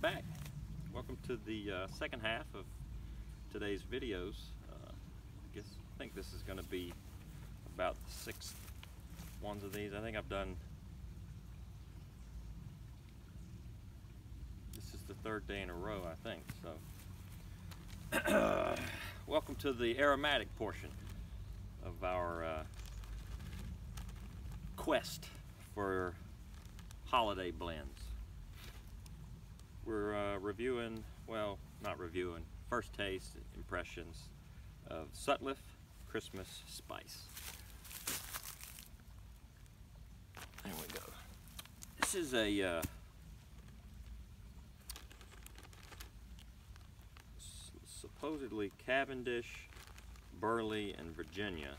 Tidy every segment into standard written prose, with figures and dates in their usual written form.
back. Welcome to the second half of today's videos. I think this is going to be about the sixth ones of these. I think I've done, this is the third day in a row, I think. So, welcome to the aromatic portion of our quest for holiday blends. We're reviewing, well, not reviewing, first taste impressions of Sutliff Christmas Spice. There we go. This is a supposedly Cavendish, Burley, and Virginia.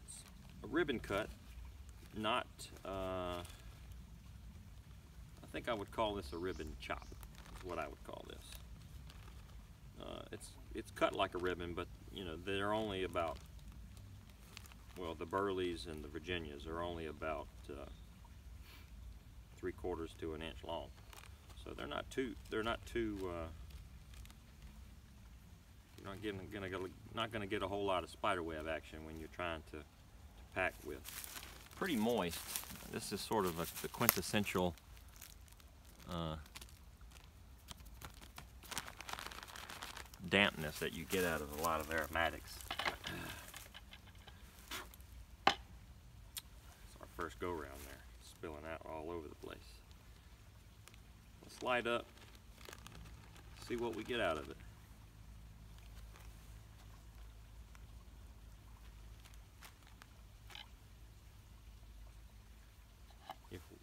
It's a ribbon cut, not I think I would call this a ribbon chop, is what I would call this. It's cut like a ribbon, but you know, they're only about, well, the Burleys and the Virginias are only about 3/4 to an inch long. So they're not too you're not gonna get a whole lot of spiderweb action when you're trying to pack with. Pretty moist. This is sort of the quintessential dampness that you get out of a lot of aromatics. It's our first go round there, spilling out all over the place. Let's light up, see what we get out of it.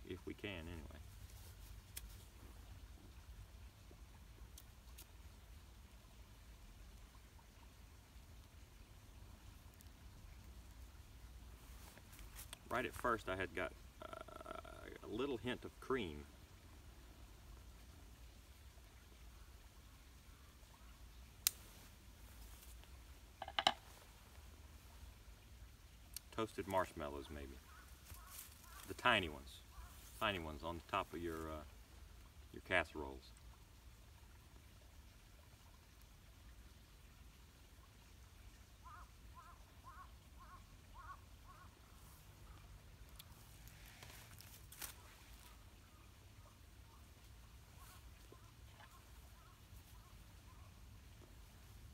If we can, anyway. Right at first I had got a little hint of cream. Toasted marshmallows, maybe. The tiny ones on the top of your casseroles.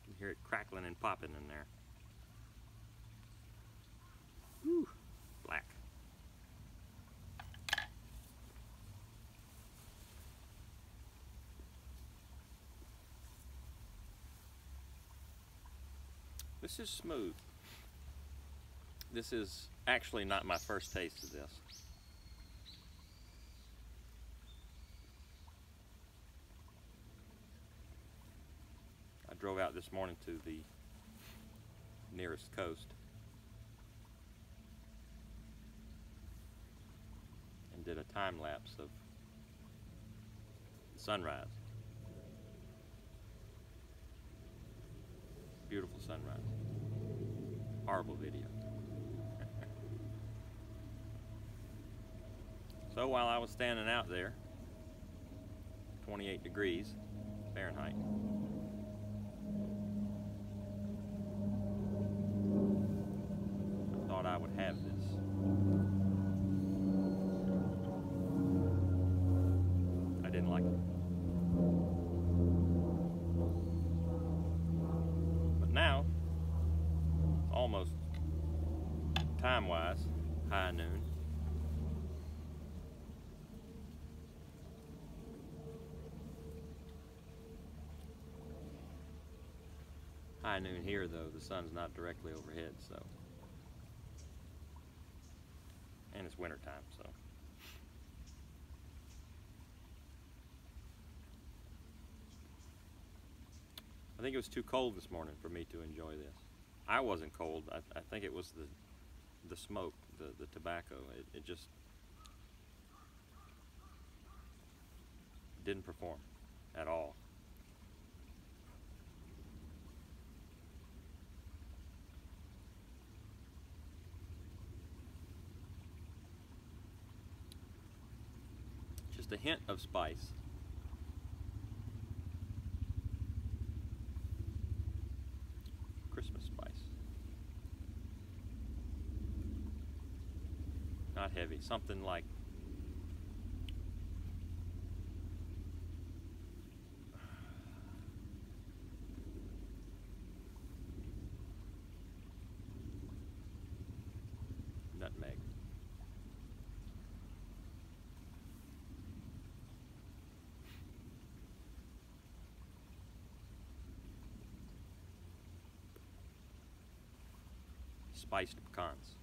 You can hear it crackling and popping in there. Whew, black. This is smooth. This is actually not my first taste of this. I drove out this morning to the nearest coast and did a time lapse of the sunrise. Beautiful sunrise. Horrible video. So while I was standing out there, 28 degrees Fahrenheit, I thought I would have this. I didn't like it. Now, almost time-wise, high noon. High noon here, though, the sun's not directly overhead, so. And it's winter time, so. I think it was too cold this morning for me to enjoy this. I wasn't cold. I think it was the smoke, the tobacco. It just didn't perform at all. just a hint of spice. Christmas spice. Not heavy, something like nutmeg. Spiced pecans.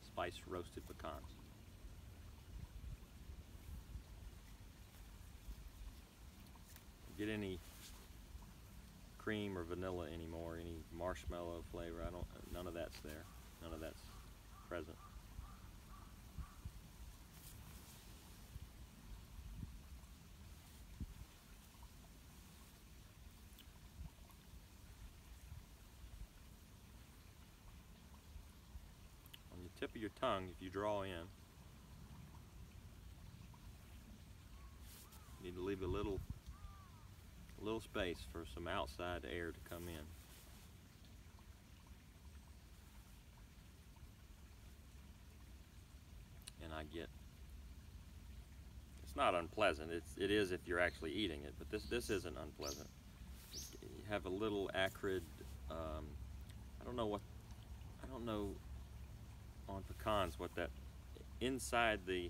Spiced roasted pecans. Get any cream or vanilla anymore, any marshmallow flavor. None of that's there. None of that's present. On the tip of your tongue, if you draw in, you need to leave a little space for some outside air to come in. And I get, it's not unpleasant. It is if you're actually eating it, but this isn't unpleasant. You have a little acrid, I don't know on pecans what that, inside the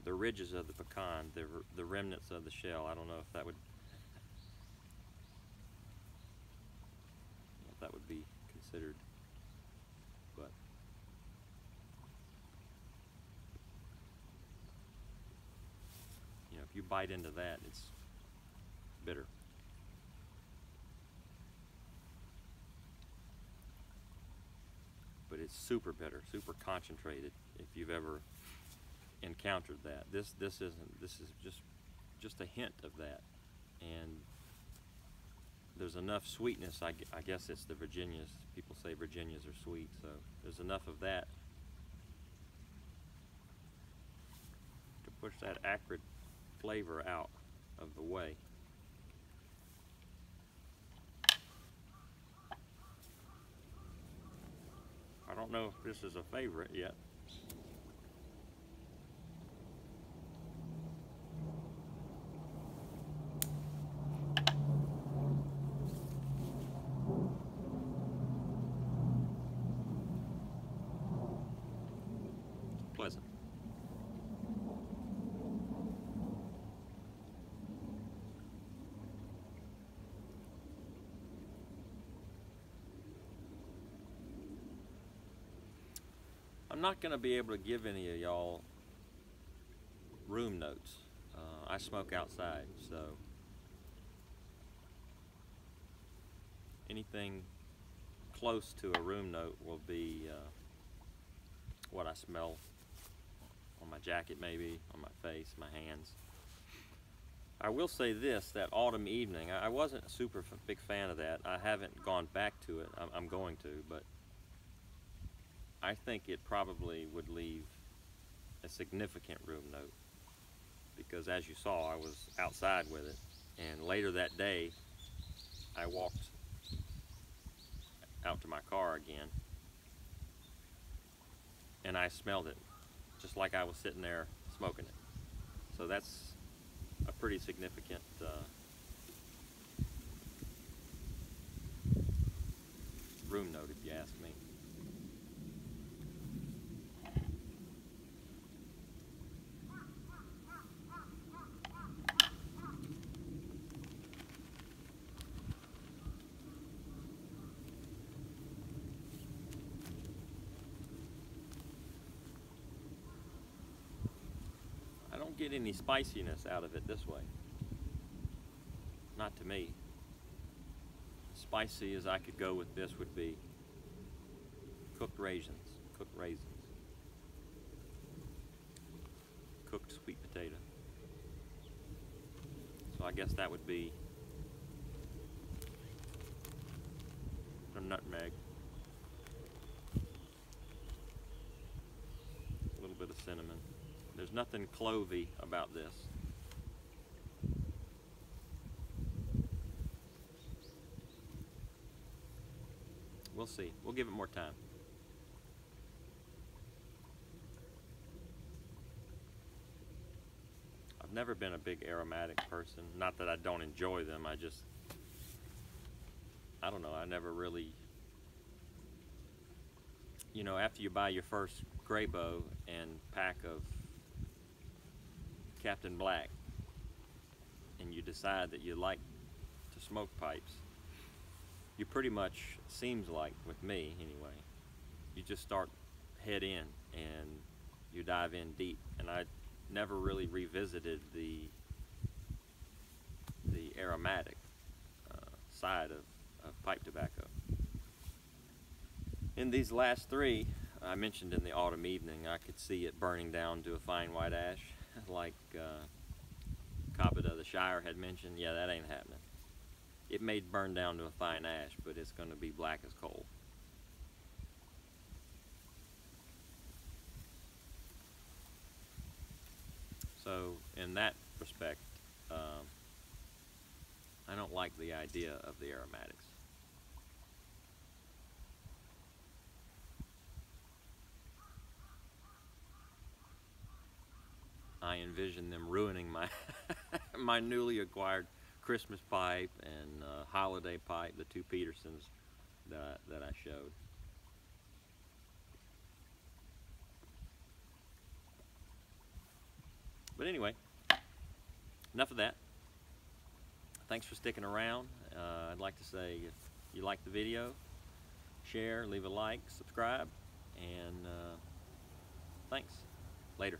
ridges of the pecan, the remnants of the shell, I don't know if that would be considered, but you know, if you bite into that, it's bitter. But it's super bitter, super concentrated. If you've ever encountered that, this is just a hint of that, and there's enough sweetness. I guess it's the Virginias. People say Virginias are sweet, so there's enough of that to push that acrid flavor out of the way. I don't know if this is a favorite yet. Pleasant. I'm not going to be able to give any of y'all room notes. I smoke outside, so anything close to a room note will be what I smell on my jacket, maybe, on my face, my hands. I will say this, that autumn evening, I wasn't a super big fan of that. I haven't gone back to it. I'm going to, but I think it probably would leave a significant room note, because as you saw, I was outside with it, and later that day I walked out to my car again and I smelled it just like I was sitting there smoking it. So that's a pretty significant room note, if you ask me. I don't get any spiciness out of it this way. Not to me. Spicy as I could go with this would be cooked raisins, cooked sweet potato. So I guess that would be some nutmeg, a little bit of cinnamon. There's nothing clovey about this. We'll see. We'll give it more time. I've never been a big aromatic person. Not that I don't enjoy them, I don't know, I never really, you know, after you buy your first Grayboe and pack of Captain Black, and you decide that you like to smoke pipes, you pretty much, seems like, with me anyway, you just start head in and you dive in deep. And I never really revisited the aromatic side of pipe tobacco. In these last three, I mentioned in the autumn evening, I could see it burning down to a fine white ash, like Kabada the Shire had mentioned. Yeah, that ain't happening. It may burn down to a fine ash, but it's going to be black as coal. So in that respect, I don't like the idea of the aromatics. I envision them ruining my my newly acquired Christmas pipe and holiday pipe, the two Petersons that I showed. But anyway, enough of that. Thanks for sticking around. I'd like to say, if you like the video, share, leave a like, subscribe, and thanks. Later.